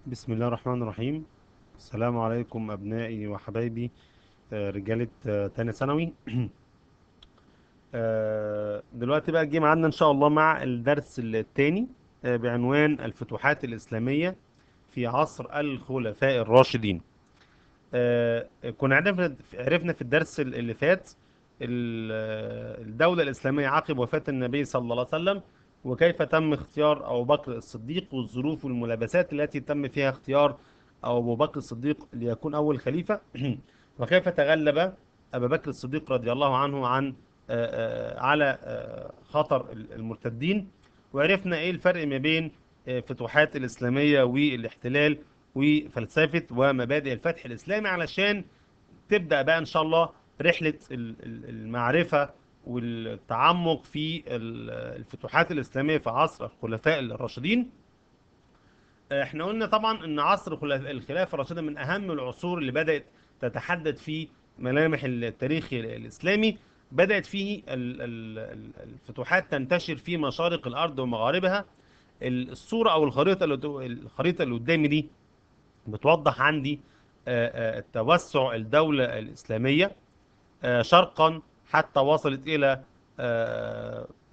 بسم الله الرحمن الرحيم. السلام عليكم أبنائي وحبايبي، رجالة تاني ثانوي. دلوقتي بقى جه ميعادنا إن شاء الله مع الدرس الثاني بعنوان الفتوحات الإسلامية في عصر الخلفاء الراشدين. كنا عرفنا في الدرس اللي فات الدولة الإسلامية عقب وفاة النبي صلى الله عليه وسلم، وكيف تم اختيار أبو بكر الصديق، والظروف والملابسات التي تم فيها اختيار أبو بكر الصديق ليكون أول خليفة. وكيف تغلب أبو بكر الصديق رضي الله عنه عن على خطر المرتدين. وعرفنا إيه الفرق ما بين فتوحات الإسلامية والاحتلال وفلسفة ومبادئ الفتح الإسلامي، علشان تبدأ بقى إن شاء الله رحلة المعرفة والتعمق في الفتوحات الإسلامية في عصر الخلفاء الراشدين. احنا قلنا طبعا ان عصر الخلافة الراشدة من اهم العصور اللي بدأت تتحدد فيه ملامح التاريخ الإسلامي. بدأت فيه الفتوحات تنتشر في مشارق الأرض ومغاربها. الصورة أو الخريطة اللي قدامي دي بتوضح عندي توسع الدولة الإسلامية شرقا حتى وصلت إلى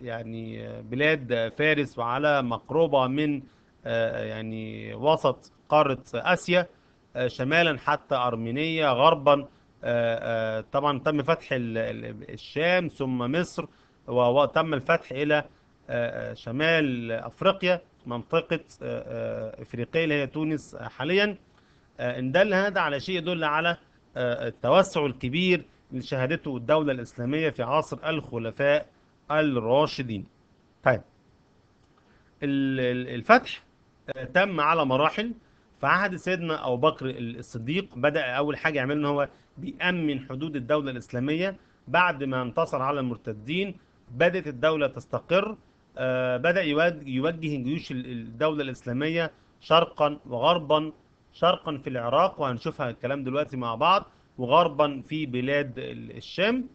يعني بلاد فارس، وعلى مقربة من يعني وسط قارة آسيا، شمالا حتى أرمينيا، غربا طبعا تم فتح الشام ثم مصر، وتم الفتح إلى شمال أفريقيا، منطقة إفريقيا اللي هي تونس حاليا. إن دل هذا على شيء يدل على التوسع الكبير اللي شهدته الدولة الإسلامية في عصر الخلفاء الراشدين. طيب، الفتح تم على مراحل. في عهد سيدنا أبو بكر الصديق بدأ أول حاجة يعمل إن هو بيأمن حدود الدولة الإسلامية. بعد ما انتصر على المرتدين بدأت الدولة تستقر. بدأ يوجه جيوش الدولة الإسلامية شرقا وغربا. شرقا في العراق، وهنشوفها الكلام دلوقتي مع بعض، وغربا في بلاد الشام.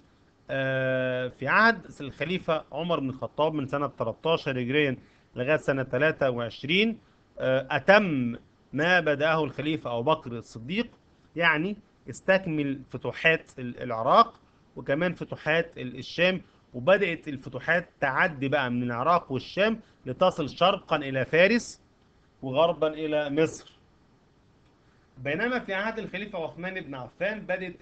في عهد الخليفة عمر بن الخطاب من سنة 13 هجريا لغاية سنة 23 أتم ما بدأه الخليفة أبو بكر الصديق، يعني استكمل فتوحات العراق وكمان فتوحات الشام. وبدأت الفتوحات تعدي بقى من العراق والشام لتصل شرقا إلى فارس وغربا إلى مصر. بينما في عهد الخليفة عثمان بن عفان بدأت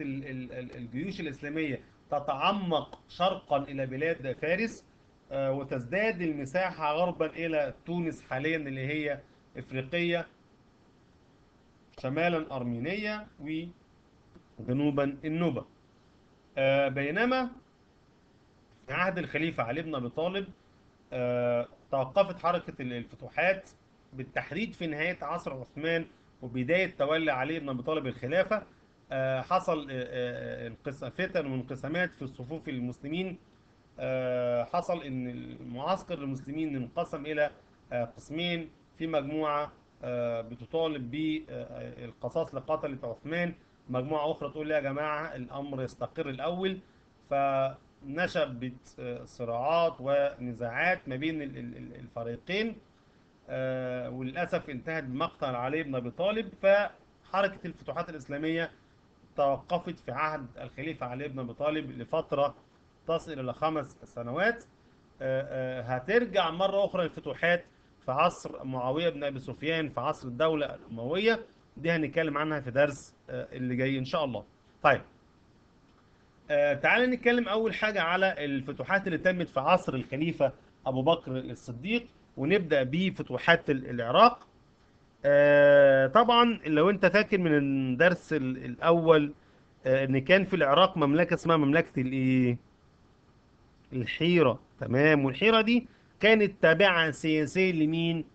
الجيوش الإسلامية تتعمق شرقا إلى بلاد فارس، وتزداد المساحة غربا إلى تونس حاليا اللي هي إفريقية، شمالا أرمينيا، وجنوبا النوبة. بينما في عهد الخليفة علي بن أبي طالب توقفت حركة الفتوحات بالتحديد في نهاية عصر عثمان وبداية تولي علي بن أبي طالب الخلافة. حصل فتن وانقسامات في صفوف المسلمين. حصل ان المعسكر المسلمين انقسم الى قسمين. في مجموعة بتطالب بالقصاص لقتلة عثمان، مجموعة اخرى تقول لا يا جماعة الامر يستقر الاول. فنشبت صراعات ونزاعات ما بين الفريقين، وللأسف انتهت بمقتل علي بن أبي طالب. فحركة الفتوحات الإسلامية توقفت في عهد الخليفة علي بن أبي طالب لفترة تصل إلى 5 سنوات. هترجع مرة أخرى الفتوحات في عصر معاوية بن أبي سفيان، في عصر الدولة الأموية. دي هنتكلم عنها في درس اللي جاي إن شاء الله. طيب، تعال نتكلم أول حاجة على الفتوحات اللي تمت في عصر الخليفة أبو بكر الصديق، ونبدأ بفتوحات العراق. طبعا لو أنت فاكر من الدرس الأول إن كان في العراق مملكة اسمها مملكة الإيه؟ الحيرة. تمام. والحيرة دي كانت تابعة سياسيا لمين؟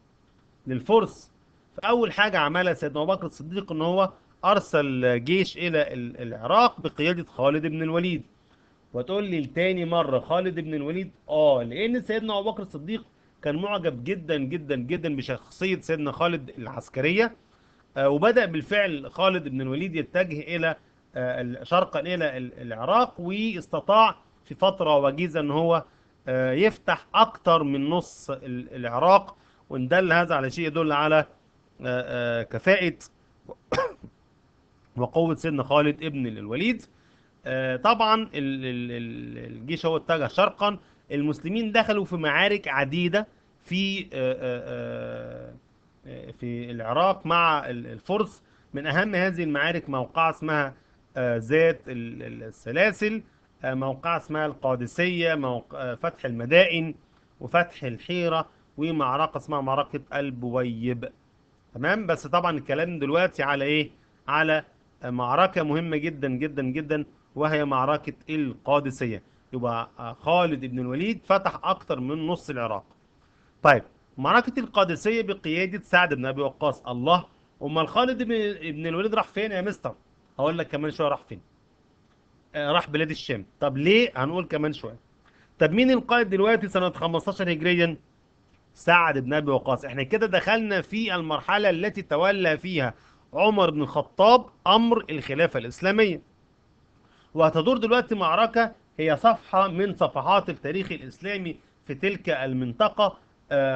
للفرس. فأول حاجة عملها سيدنا أبو بكر الصديق إن هو أرسل جيش إلى العراق بقيادة خالد بن الوليد. وتقول لي لتاني مرة خالد بن الوليد؟ لأن سيدنا أبو بكر الصديق كان معجب جدا جدا جدا بشخصية سيدنا خالد العسكرية. وبدأ بالفعل خالد بن الوليد يتجه إلى شرقا إلى العراق، واستطاع في فترة وجيزة أن هو يفتح أكتر من نص العراق. وإن دل هذا على شيء يدل على كفاءة وقوة سيدنا خالد ابن الوليد. طبعا الجيش هو اتجه شرقا. المسلمين دخلوا في معارك عديدة في في العراق مع الفرس. من أهم هذه المعارك موقعة اسمها ذات السلاسل، موقعة اسمها القادسية، فتح المدائن وفتح الحيرة، ومعركة اسمها معركة البويب. تمام. بس طبعا الكلام دلوقتي على ايه؟ على معركة مهمة جدا جدا جدا، وهي معركة القادسية. يبقى خالد بن الوليد فتح اكتر من نص العراق. طيب، معركة القادسية بقيادة سعد بن ابي وقاص. الله، امال خالد بن الوليد راح فين يا مستر؟ هقول لك كمان شوية راح فين. راح بلاد الشام. طب ليه؟ هنقول كمان شوية. طب مين القائد دلوقتي سنة 15 هجريا؟ سعد بن ابي وقاص. احنا كده دخلنا في المرحلة التي تولى فيها عمر بن الخطاب امر الخلافة الاسلامية. وهتدور دلوقتي معركة هي صفحة من صفحات التاريخ الاسلامي في تلك المنطقة،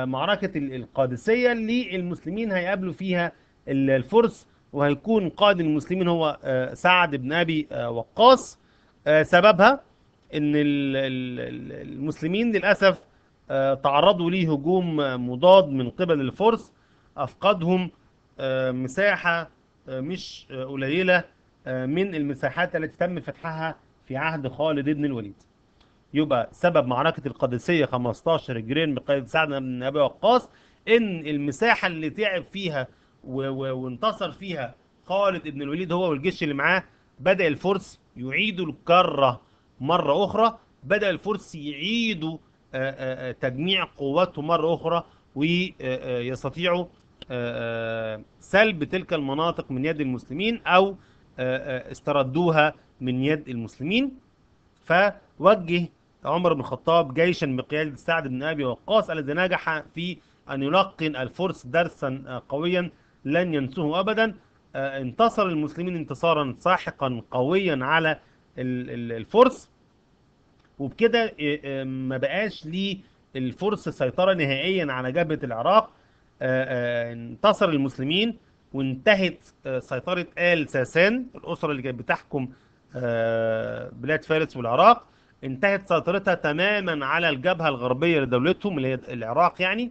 معركة القادسية، اللي المسلمين هيقابلوا فيها الفرس، وهيكون قائد المسلمين هو سعد بن ابي وقاص. سببها ان المسلمين للاسف تعرضوا ليه هجوم مضاد من قبل الفرس، افقدهم مساحة مش قليلة من المساحات التي تم فتحها في عهد خالد بن الوليد. يبقى سبب معركة القادسية 15 جرين بقيادة سعد بن أبي وقاص إن المساحة اللي تعب فيها وانتصر فيها خالد بن الوليد هو والجيش اللي معاه، بدأ الفرس يعيدوا الكرة مرة أخرى. بدأ الفرس يعيدوا تجميع قواتهم مرة أخرى، ويستطيعوا سلب تلك المناطق من يد المسلمين، أو استردوها من يد المسلمين. فوجه عمر بن الخطاب جيشا بقيادة سعد بن أبي وقاص، الذي نجح في أن يلقن الفرس درسا قويا لن ينسوه أبدا. انتصر المسلمين انتصارا ساحقا قويا على الفرس. وبكده ما بقاش للفرس سيطرة نهائيا على جبهة العراق. انتصر المسلمين، وانتهت سيطرة آل ساسان، الأسرة اللي كانت بتحكم بلاد فارس والعراق. انتهت سيطرتها تماما على الجبهة الغربية لدولتهم اللي هي العراق يعني.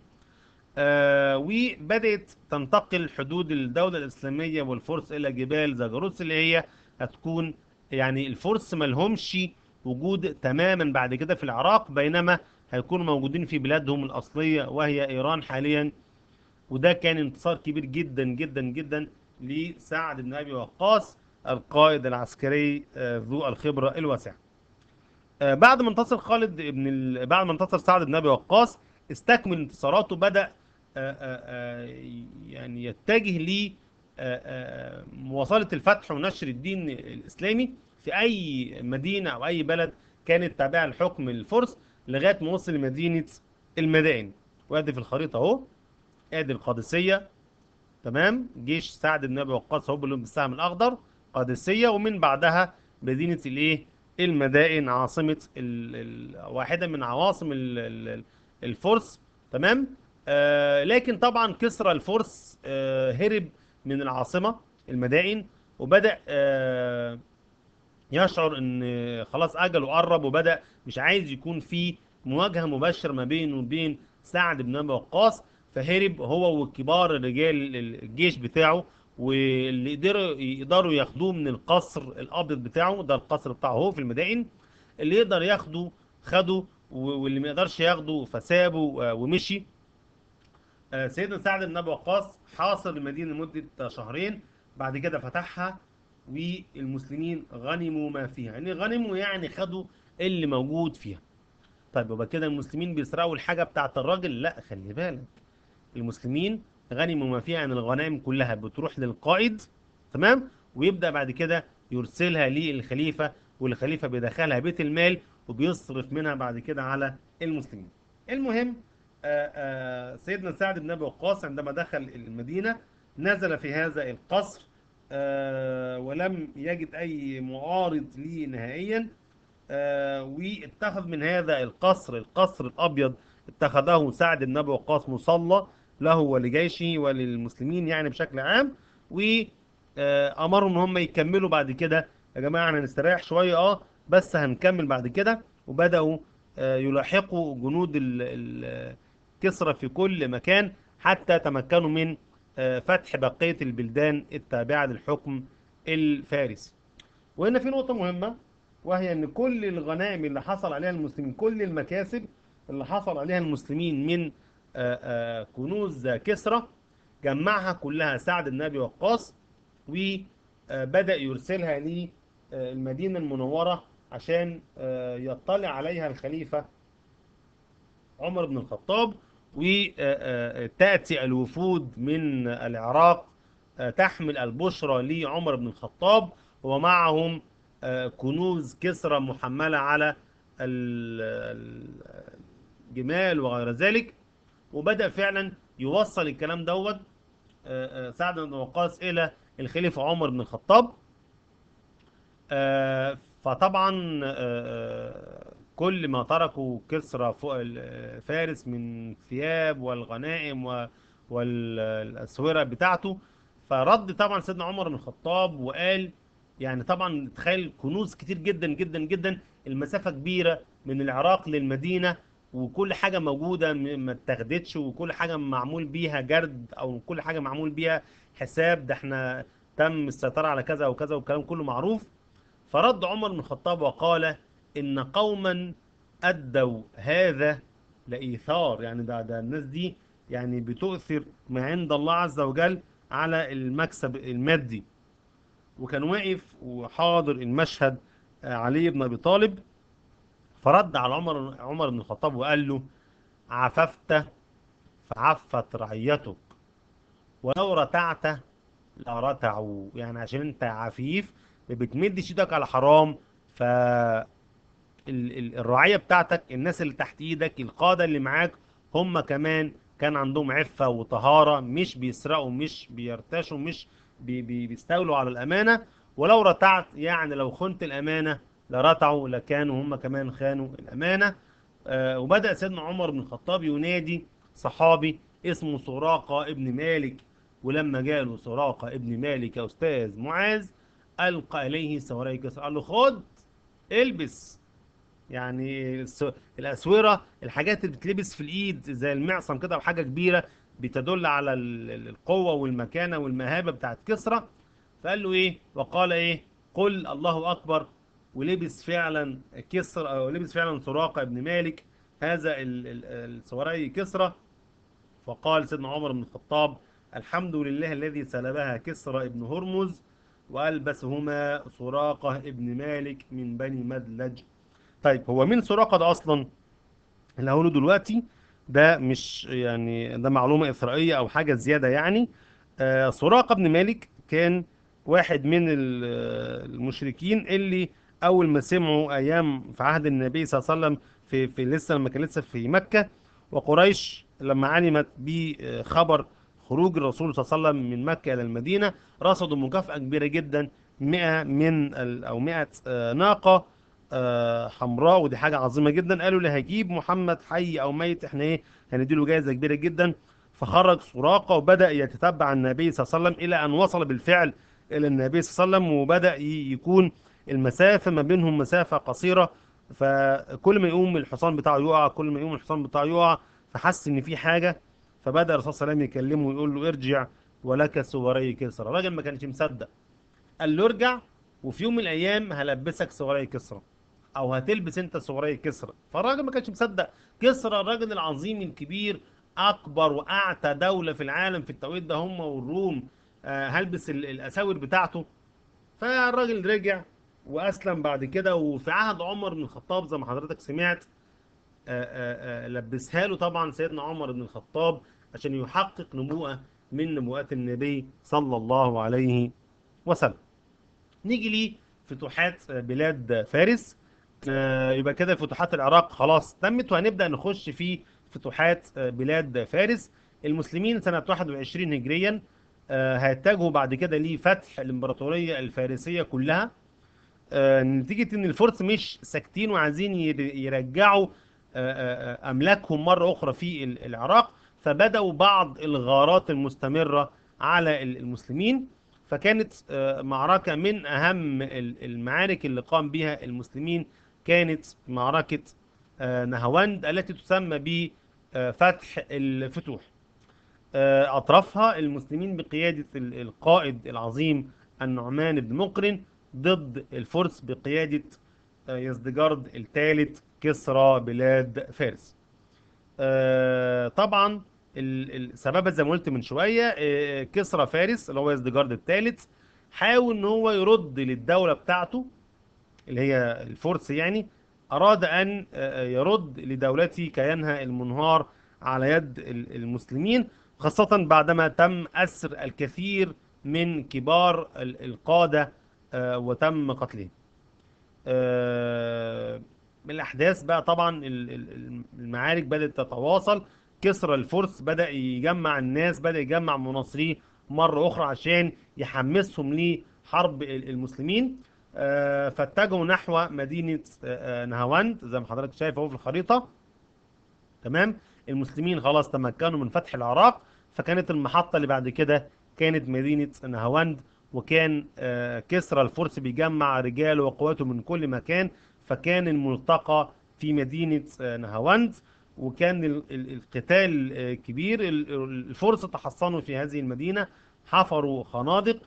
وبدأت تنتقل حدود الدولة الإسلامية والفرس إلى جبال زاجروس، اللي هي هتكون يعني الفرس ملهمش وجود تماما بعد كده في العراق، بينما هيكونوا موجودين في بلادهم الأصلية وهي إيران حاليا. وده كان انتصار كبير جدا جدا جدا لسعد بن أبي وقاص، القائد العسكري ذو الخبرة الواسعة. بعد ما انتصر بعد ما انتصر سعد بن ابي وقاص، استكمل انتصاراته. بدأ يعني يتجه ل مواصلة الفتح ونشر الدين الإسلامي في أي مدينة أو أي بلد كانت تابعة لحكم الفرس، لغاية ما وصل لمدينة المدائن. وادي في الخريطة أهو، ادي القادسية. تمام. جيش سعد بن ابي وقاص هو اللي بالسهم الاخضر، قادسيه، ومن بعدها مدينه الايه؟ المدائن، عاصمه واحده من عواصم الفرس. تمام. لكن طبعا كسرى الفرس هرب من العاصمه المدائن، وبدأ يشعر ان خلاص اجله قرب، وبدأ مش عايز يكون في مواجهة مباشرة ما بينه وبين سعد بن ابي وقاص. فهرب هو وكبار الرجال الجيش بتاعه، واللي يقدروا ياخدوه من القصر الابيض بتاعه. ده القصر بتاعه هو في المدائن. اللي يقدر ياخده خده، واللي ما يقدرش ياخده فسابه ومشي. سيدنا سعد بن ابي وقاص حاصر المدينة لمدة شهرين، بعد كده فتحها، والمسلمين غنموا ما فيها. يعني غنموا يعني خدوا اللي موجود فيها. طيب يبقى كده المسلمين بيسرقوا الحاجة بتاعت الراجل؟ لا، خلي بالك. المسلمين غنموا ما فيها، يعني الغنائم كلها بتروح للقائد. تمام. ويبدأ بعد كده يرسلها للخليفة، والخليفة بيدخلها بيت المال وبيصرف منها بعد كده على المسلمين. المهم، سيدنا سعد بن ابي وقاص عندما دخل المدينة نزل في هذا القصر، ولم يجد أي معارض ليه نهائيا. واتخذ من هذا القصر الأبيض، اتخذه سعد بن أبي وقاص مصلى له ولجيشه وللمسلمين يعني بشكل عام، وأمرهم إن هم يكملوا بعد كده. يا جماعة احنا نستريح شوية بس هنكمل بعد كده. وبدأوا يلاحقوا جنود كسرى في كل مكان حتى تمكنوا من فتح بقية البلدان التابعة للحكم الفارسي. وهنا في نقطة مهمة، وهي أن كل الغنائم اللي حصل عليها المسلمين، كل المكاسب اللي حصل عليها المسلمين من كنوز كسرى، جمعها كلها سعد بن أبي وقاص، وبدأ يرسلها للمدينة المنورة عشان يطلع عليها الخليفة عمر بن الخطاب. وتأتي الوفود من العراق تحمل البشرى لعمر بن الخطاب، ومعهم كنوز كسرى محملة على الجمال وغير ذلك. وبدأ فعلا يوصل الكلام دوت سعد بن وقاص إلى الخليفة عمر بن الخطاب. فطبعا كل ما تركوا كسرى فوق فارس من ثياب والغنائم والأسورة بتاعته، فرد طبعا سيدنا عمر بن الخطاب وقال، يعني طبعا تخيل كنوز كتير جدا جدا جدا، المسافة كبيرة من العراق للمدينة، وكل حاجة موجودة ما اتاخدتش، وكل حاجة معمول بيها جرد، أو كل حاجة معمول بيها حساب، ده احنا تم السيطرة على كذا وكذا والكلام كله معروف. فرد عمر بن الخطاب وقال إن قوما أدوا هذا لإيثار، يعني ده الناس دي يعني بتؤثر ما عند الله عز وجل على المكسب المادي. وكان واقف وحاضر المشهد علي بن أبي طالب، فرد على عمر بن الخطاب وقال له: عففت فعفت رعيتك، ولو رتعت لرتعوا. يعني عشان انت عفيف ما بتمدش ايدك على حرام، ف الرعية بتاعتك، الناس اللي تحت ايدك، القادة اللي معاك، هم كمان كان عندهم عفة وطهارة، مش بيسرقوا، مش بيرتشوا، مش بيستولوا على الأمانة. ولو رتعت يعني لو خنت الأمانة لرتعوا، لكانوا هم كمان خانوا الأمانة. وبدأ سيدنا عمر بن الخطاب ينادي صحابي اسمه سراقة ابن مالك. ولما جاء له سراقة ابن مالك يا أستاذ معاذ، ألقى إليه سواري كسر، قال له: خد البس. يعني الأسورة، الحاجات اللي بتلبس في الإيد زي المعصم كده وحاجة كبيرة بتدل على القوة والمكانة والمهابة بتاعت كسرى. فقال له إيه؟ وقال إيه؟ قل الله أكبر. ولبس فعلا كسرى، أو لبس فعلا سراقة ابن مالك هذا السواري كسرى. فقال سيدنا عمر بن الخطاب: الحمد لله الذي سلبها كسرى ابن هرمز وألبسهما سراقة ابن مالك من بني مدلج. طيب هو مين سراقة ده أصلا؟ اللي هقوله دلوقتي ده مش يعني ده معلومة إثرائية أو حاجة زيادة يعني. سراقة بن مالك كان واحد من المشركين اللي أول ما سمعوا أيام في عهد النبي صلى الله عليه وسلم، في لسه لما كان لسه في مكة، وقريش لما علمت بخبر خروج الرسول صلى الله عليه وسلم من مكة إلى المدينة، رصدوا مكافأة كبيرة جدا، 100 من أو 100 ناقة حمراء. ودي حاجة عظيمة جدا. قالوا اللي هيجيب محمد حي او ميت احنا ايه هنديله جائزة كبيرة جدا. فخرج سراقة وبدأ يتتبع النبي صلى الله عليه وسلم الى ان وصل بالفعل الى النبي صلى الله عليه وسلم، وبدأ يكون المسافة ما بينهم مسافة قصيرة. فكل ما يقوم الحصان بتاعه يقع، كل ما يقوم الحصان بتاعه يقع، فحس ان في حاجة. فبدأ الرسول صلى الله عليه وسلم يكلمه ويقول له: ارجع ولك سواري كسرى. الراجل ما كانش مصدق، قال له: ارجع وفي يوم من الايام هلبسك سواري كسرى، او هتلبس انت سواري كسرى. فالراجل ما كانش مصدق. كسرى الراجل العظيم الكبير، اكبر واعتى دولة في العالم في التوقيت ده هم والروم، هلبس الاساور بتاعته. فالراجل رجع واسلم بعد كده. وفي عهد عمر بن الخطاب زي ما حضرتك سمعت، لبسها له طبعا سيدنا عمر بن الخطاب عشان يحقق نبوءة من نبوءات النبي صلى الله عليه وسلم. نيجي ليه فتوحات بلاد فارس. يبقى كده فتوحات العراق خلاص تمت، وهنبدأ نخش في فتوحات بلاد فارس. المسلمين سنة 21 هجريا هيتجهوا بعد كده لفتح الإمبراطورية الفارسية كلها، نتيجة إن الفرس مش ساكتين وعايزين يرجعوا أملاكهم مرة أخرى في العراق. فبدأوا بعض الغارات المستمرة على المسلمين. فكانت معركة من أهم المعارك اللي قام بها المسلمين كانت معركة نهاوند التي تسمى بفتح الفتوح. أطرافها المسلمين بقيادة القائد العظيم النعمان بن مقرن ضد الفرس بقيادة يزدجرد الثالث كسرى بلاد فارس. طبعا السبب زي ما قلت من شوية، كسرى فارس اللي هو يزدجرد الثالث حاول ان هو يرد للدولة بتاعته اللي هي الفرس، يعني أراد أن يرد لدولته كيانها المنهار على يد المسلمين، خاصة بعدما تم أسر الكثير من كبار القادة وتم قتلهم. الأحداث بقى طبعا المعارك بدأت تتواصل. كسرى الفرس بدأ يجمع الناس، بدأ يجمع مناصريه مرة أخرى عشان يحمسهم لحرب المسلمين. فاتجهوا نحو مدينة نهاوند زي ما حضرتك شايف اهو في الخريطة. تمام. المسلمين خلاص تمكنوا من فتح العراق، فكانت المحطة اللي بعد كده كانت مدينة نهاوند. وكان كسرى الفرس بيجمع رجاله وقواته من كل مكان، فكان الملتقى في مدينة نهاوند. وكان القتال كبير. الفرس تحصنوا في هذه المدينة، حفروا خنادق.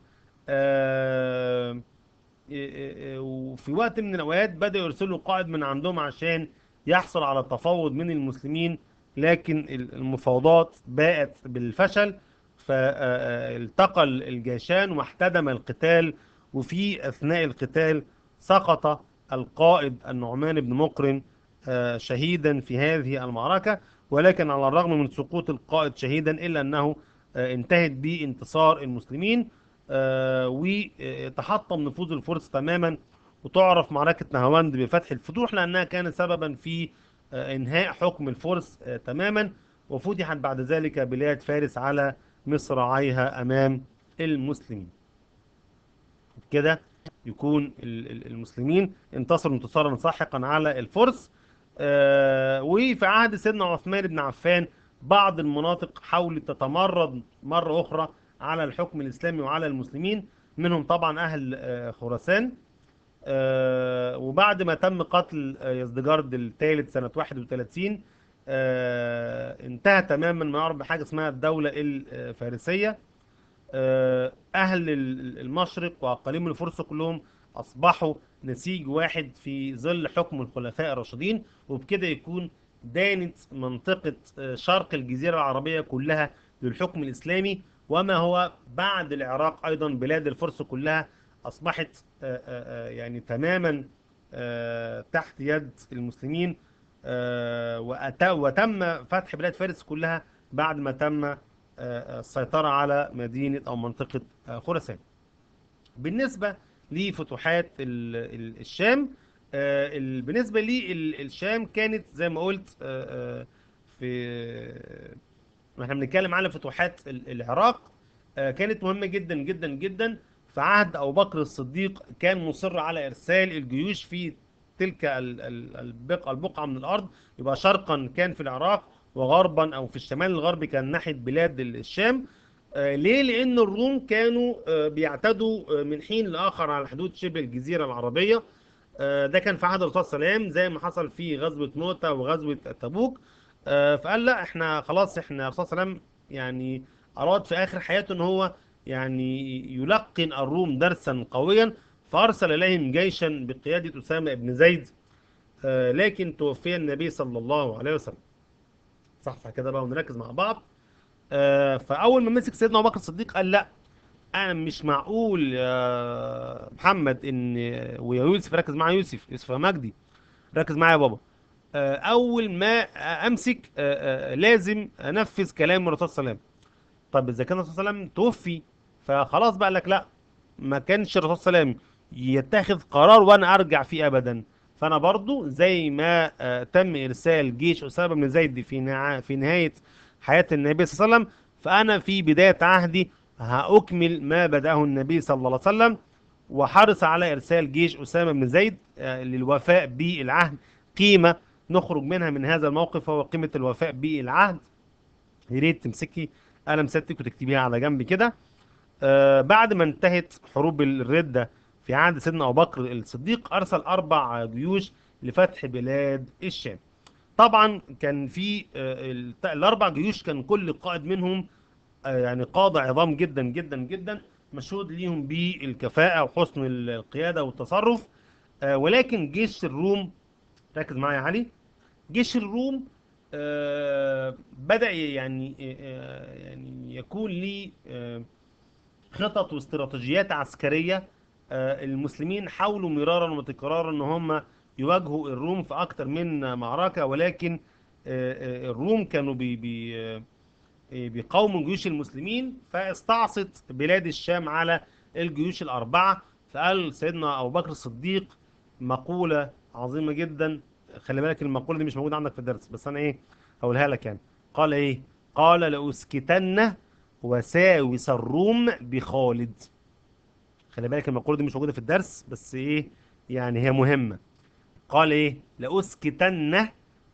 وفي وقت من الأوقات بدأوا يرسلوا قائد من عندهم عشان يحصل على التفاوض من المسلمين، لكن المفاوضات باءت بالفشل. فالتقى الجيشان واحتدم القتال، وفي أثناء القتال سقط القائد النعمان بن مقرن شهيدا في هذه المعركة. ولكن على الرغم من سقوط القائد شهيدا إلا أنه انتهت بانتصار المسلمين، وتحطم نفوذ الفرس تماما. وتعرف معركة نهاوند بفتح الفتوح لأنها كانت سببا في إنهاء حكم الفرس تماما، وفتحت بعد ذلك بلاد فارس على مصراعيها أمام المسلمين. كده يكون المسلمين انتصروا انتصارا ساحقا على الفرس. وفي عهد سيدنا عثمان بن عفان بعض المناطق حاولت تتمرد مرة أخرى على الحكم الإسلامي وعلى المسلمين، منهم طبعا أهل خراسان. وبعد ما تم قتل يزدجرد الثالث سنة 31 انتهى تماما ما يعرف بحاجة اسمها الدولة الفارسية. أهل المشرق وأقاليم الفرس كلهم أصبحوا نسيج واحد في ظل حكم الخلفاء الراشدين، وبكده يكون دانت منطقة شرق الجزيرة العربية كلها للحكم الإسلامي. وما هو بعد العراق أيضا بلاد الفرس كلها أصبحت يعني تماما تحت يد المسلمين. وتم فتح بلاد فارس كلها بعد ما تم السيطرة على مدينة أو منطقة خراسان. بالنسبة لفتوحات الشام، بالنسبة للشام كانت زي ما قلت في احنا بنتكلم على فتوحات العراق، كانت مهمة جدا جدا جدا. في عهد أبو بكر الصديق كان مصر على إرسال الجيوش في تلك البقعة من الأرض، يبقى شرقا كان في العراق، وغربا أو في الشمال الغربي كان ناحية بلاد الشام. ليه؟ لأن الروم كانوا بيعتدوا من حين لآخر على حدود شبه الجزيرة العربية. ده كان في عهد الرسول صلى الله عليه وسلم زي ما حصل في غزوة موتة وغزوة تبوك. فقال لا احنا خلاص، احنا الرسول صلى الله عليه وسلم يعني أراد في آخر حياته ان هو يعني يلقن الروم درسا قويا، فأرسل إليهم جيشا بقيادة أسامة بن زيد. لكن توفي النبي صلى الله عليه وسلم. صح كده بقى ونركز مع بعض. فأول ما مسك سيدنا أبو بكر الصديق قال لا، أنا مش معقول يا محمد إن ويا يوسف، ركز معايا يوسف يا مجدي، ركز معايا يا بابا. أول ما أمسك لازم أنفذ كلام الرسول صلى الله عليه وسلم. طب إذا كان الرسول صلى الله عليه وسلم توفي فخلاص بقى لك لا، ما كانش الرسول صلى الله عليه وسلم يتخذ قرار وانا ارجع فيه ابدا. فانا برضو زي ما تم ارسال جيش اسامه بن زيد في نهايه حياه النبي صلى الله عليه وسلم، فانا في بدايه عهدي هاكمل ما بداه النبي صلى الله عليه وسلم، وحرص على ارسال جيش اسامه بن زيد للوفاء بالعهد. قيمه نخرج منها من هذا الموقف هو قيمه الوفاء بالعهد. يا ريت تمسكي قلم ستك وتكتبيها على جنب كده. بعد ما انتهت حروب الردة في عهد سيدنا أبو بكر الصديق، أرسل 4 جيوش لفتح بلاد الشام. طبعا كان في ال4 جيوش، كان كل قائد منهم يعني قادة عظام جدا جدا جدا، مشهود ليهم بالكفاءة وحسن القيادة والتصرف. ولكن جيش الروم، ركز معايا يا علي، جيش الروم بدأ يعني يكون ليه خطط واستراتيجيات عسكرية. المسلمين حاولوا مرارا وتكرارا ان هم يواجهوا الروم في اكتر من معركة، ولكن الروم كانوا بيقاوموا جيوش المسلمين، فاستعصت بلاد الشام على الجيوش الأربعة. فقال سيدنا أبو بكر الصديق مقولة عظيمة جدا. خلي بالك المقولة دي مش موجودة عندك في الدرس، بس أنا إيه هقولها لك يعني. قال إيه؟ قال لأسكتن وساوس الروم بخالد. خلي بالك المقولة دي مش موجودة في الدرس، بس إيه يعني هي مهمة. قال ايه؟ لأسكتن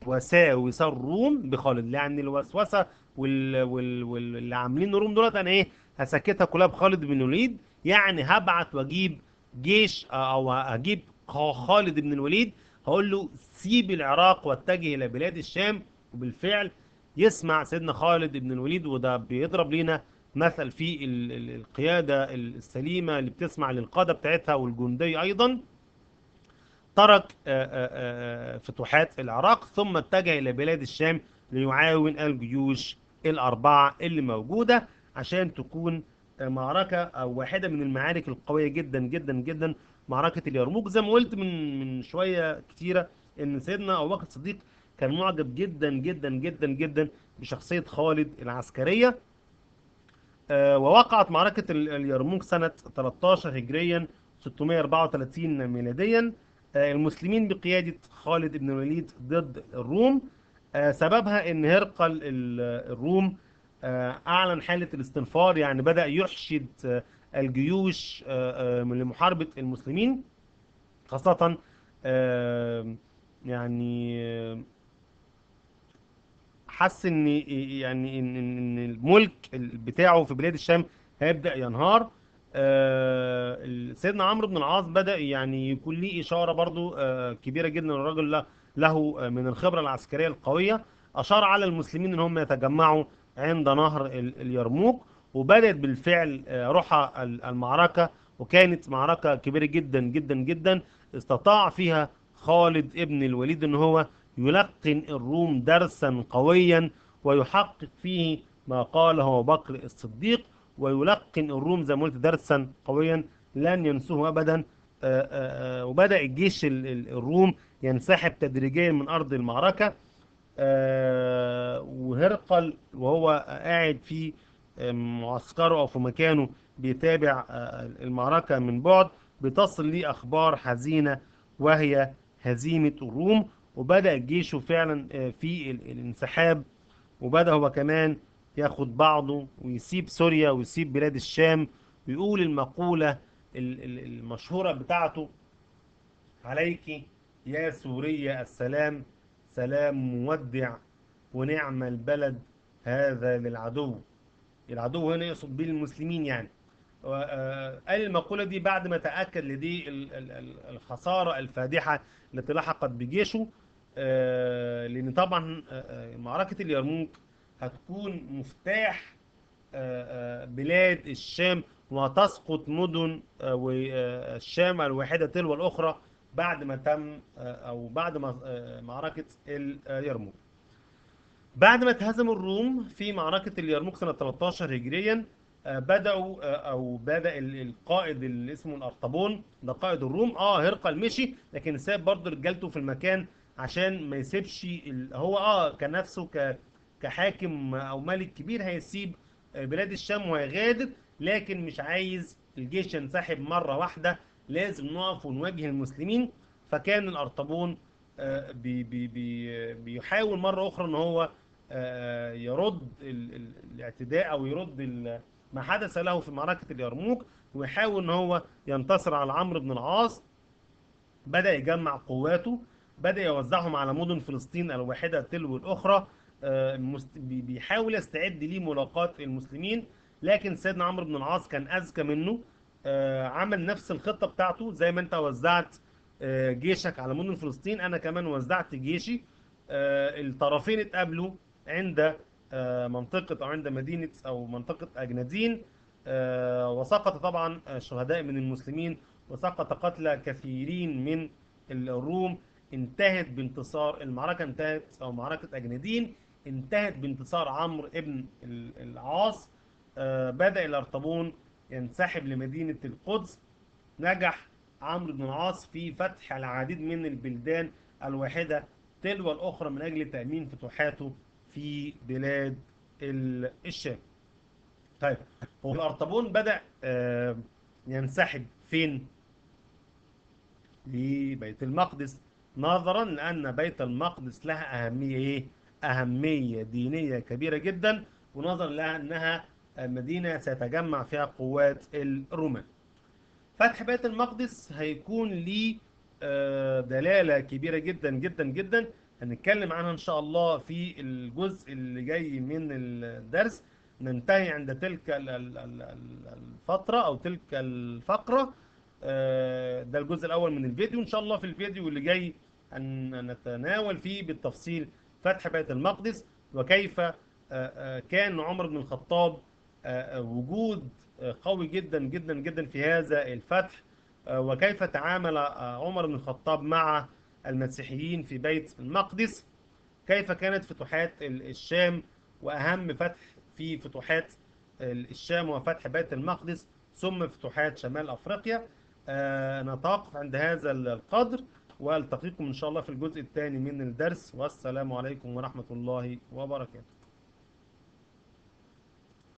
وساوس الروم بخالد، يعني الوسوسه واللي عاملين الروم دولت انا ايه هسكتها كلها بخالد بن الوليد. يعني هبعت واجيب جيش، او هجيب خالد بن الوليد، هقول له سيب العراق واتجه الى بلاد الشام. وبالفعل يسمع سيدنا خالد بن الوليد، وده بيضرب لنا مثل في القياده السليمه اللي بتسمع للقاده بتاعتها والجندي ايضا. ترك فتوحات العراق، ثم اتجه إلى بلاد الشام ليعاون الجيوش الأربعة اللي موجودة، عشان تكون معركة أو واحدة من المعارك القوية جدا جدا جدا، معركة اليرموك. زي ما قلت من شوية كتيرة، إن سيدنا أبو بكر الصديق كان معجب جدا جدا جدا جدا بشخصية خالد العسكرية. ووقعت معركة اليرموك سنة 13 هجريا 634 ميلاديا. المسلمين بقيادة خالد بن الوليد ضد الروم. سببها ان هرقل الروم اعلن حالة الاستنفار، يعني بدأ يحشد الجيوش لمحاربة المسلمين، خاصة يعني حس ان يعني ان الملك بتاعه في بلاد الشام هيبدأ ينهار. سيدنا عمرو بن العاص بدأ يعني يكون ليه إشارة برضو كبيرة جدا، الراجل له من الخبرة العسكرية القوية. أشار على المسلمين ان هم يتجمعوا عند نهر اليرموك، وبدأت بالفعل روح المعركة، وكانت معركة كبيرة جدا جدا جدا. استطاع فيها خالد ابن الوليد ان هو يلقن الروم درسا قويا، ويحقق فيه ما قاله أبو بكر الصديق، ويلقن الروم زي ما قلت درسا قويا لن ينسوه أبدا. وبدأ الجيش الروم ينسحب تدريجيا من أرض المعركة. وهرقل وهو قاعد في معسكره أو في مكانه بيتابع المعركة من بعد، بتصل ليه أخبار حزينة، وهي هزيمة الروم. وبدأ جيشه فعلا في الانسحاب، وبدأ هو كمان ياخد بعضه ويسيب سوريا ويسيب بلاد الشام، ويقول المقولة المشهورة بتاعته: عليك يا سوريا السلام، سلام مودع، ونعم البلد هذا للعدو. العدو هنا يقصد به المسلمين يعني. قال المقولة دي بعد ما تأكد لديه الخسارة الفادحة التي لحقت بجيشه. لأن طبعا معركة اليرموك هتكون مفتاح بلاد الشام، وتسقط مدن والشام الواحدة تلو الأخرى بعد ما تم أو بعد ما معركة اليرموك. بعد ما تهزم الروم في معركة اليرموك سنة 13 هجريا، بدأوا أو بدأ القائد اللي اسمه الأرطبون، ده قائد الروم. هرقل مشي، لكن ساب برضه رجالته في المكان عشان ما يسيبش هو كان نفسه كحاكم أو ملك كبير هيسيب بلاد الشام وهيغادر، لكن مش عايز الجيش ينسحب مرة واحدة، لازم نقف ونواجه المسلمين. فكان الأرطبون بيحاول مرة أخرى إن هو يرد الاعتداء، او يرد ما حدث له في معركة اليرموك، ويحاول ان هو ينتصر على عمرو بن العاص. بدأ يجمع قواته، بدأ يوزعهم على مدن فلسطين الواحدة تلو الأخرى. بيحاول يستعد ليه ملاقاة المسلمين، لكن سيدنا عمرو بن العاص كان أذكى منه. عمل نفس الخطة بتاعته، زي ما انت وزعت جيشك على مدن فلسطين، انا كمان وزعت جيشي. الطرفين اتقابلوا عند منطقة او عند مدينة او منطقة اجنادين. وسقط طبعا شهداء من المسلمين، وسقط قتلى كثيرين من الروم. انتهت بانتصار المعركة، انتهت او معركة اجنادين انتهت بانتصار عمرو ابن العاص. بدأ الارطبون ينسحب لمدينة القدس. نجح عمرو بن العاص في فتح العديد من البلدان الواحدة تلو الأخرى من أجل تأمين فتوحاته في بلاد الشام. طيب، هو الأرطبون بدأ ينسحب فين؟ لبيت المقدس، نظرا لأن بيت المقدس لها أهمية إيه؟ أهمية دينية كبيرة جدا، ونظرا لها أنها مدينة سيتجمع فيها قوات الرومان. فتح بيت المقدس هيكون ليه دلالة كبيرة جدا جدا جدا، هنتكلم عنها إن شاء الله في الجزء اللي جاي من الدرس. ننتهي عند تلك الفترة أو تلك الفقرة. ده الجزء الأول من الفيديو. إن شاء الله في الفيديو اللي جاي نتناول فيه بالتفصيل فتح بيت المقدس، وكيف كان عمر بن الخطاب وجود قوي جدا جدا جدا في هذا الفتح، وكيف تعامل عمر بن الخطاب مع المسيحيين في بيت المقدس، كيف كانت فتوحات الشام، وأهم فتح في فتوحات الشام وفتح بيت المقدس، ثم فتوحات شمال أفريقيا. نتوقف عند هذا القدر، والتقيكم إن شاء الله في الجزء الثاني من الدرس، والسلام عليكم ورحمة الله وبركاته.